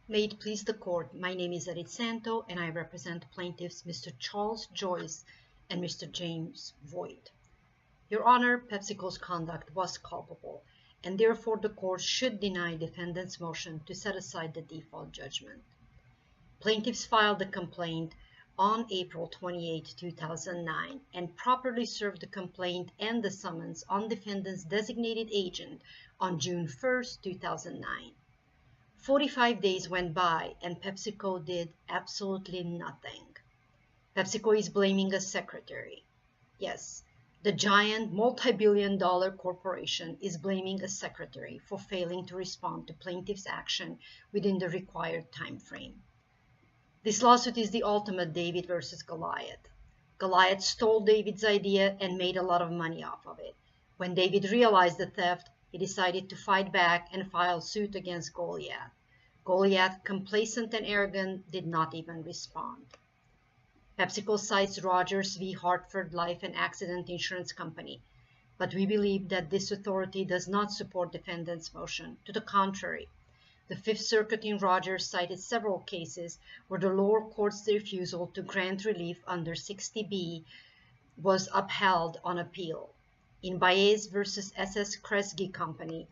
May it please the court, my name is Edith Santo and I represent plaintiffs Mr. Charles Joyce and Mr. James Voigt. Your Honor, PepsiCo's conduct was culpable and therefore the court should deny defendant's motion to set aside the default judgment. Plaintiffs filed the complaint on April 28, 2009 and properly served the complaint and the summons on defendant's designated agent on June 1, 2009. 45 days went by and PepsiCo did absolutely nothing. PepsiCo is blaming a secretary. Yes, the giant multi-billion-dollar corporation is blaming a secretary for failing to respond to plaintiff's action within the required time frame. This lawsuit is the ultimate David versus Goliath. Goliath stole David's idea and made a lot of money off of it. When David realized the theft, he decided to fight back and file suit against Goliath. Goliath, complacent and arrogant, did not even respond. PepsiCo cites Rogers v. Hartford Life and Accident Insurance Company, but we believe that this authority does not support defendant's motion. To the contrary, the Fifth Circuit in Rogers cited several cases where the lower court's refusal to grant relief under 60B was upheld on appeal. In Baez v. S.S. Kresge Company,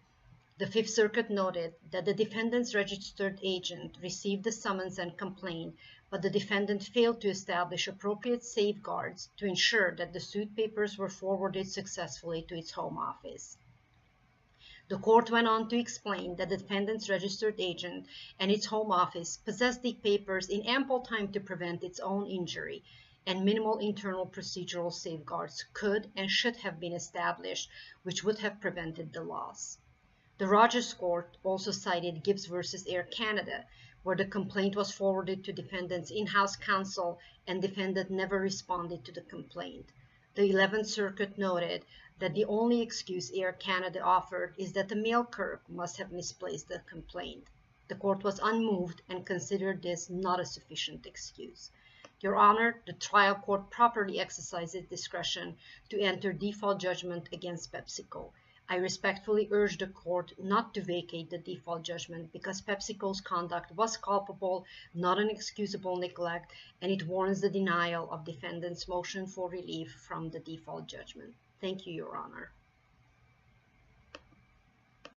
the Fifth Circuit noted that the defendant's registered agent received the summons and complaint, but the defendant failed to establish appropriate safeguards to ensure that the suit papers were forwarded successfully to its home office. The court went on to explain that the defendant's registered agent and its home office possessed the papers in ample time to prevent its own injury, and minimal internal procedural safeguards could and should have been established, which would have prevented the loss. The Rogers Court also cited Gibbs v. Air Canada, where the complaint was forwarded to defendant's in-house counsel and defendant never responded to the complaint. The 11th Circuit noted that the only excuse Air Canada offered is that the mail clerk must have misplaced the complaint. The court was unmoved and considered this not a sufficient excuse. Your Honor, the trial court properly exercised its discretion to enter default judgment against PepsiCo. I respectfully urge the court not to vacate the default judgment because PepsiCo's conduct was culpable, not an excusable neglect, and it warrants the denial of defendant's motion for relief from the default judgment. Thank you, Your Honor.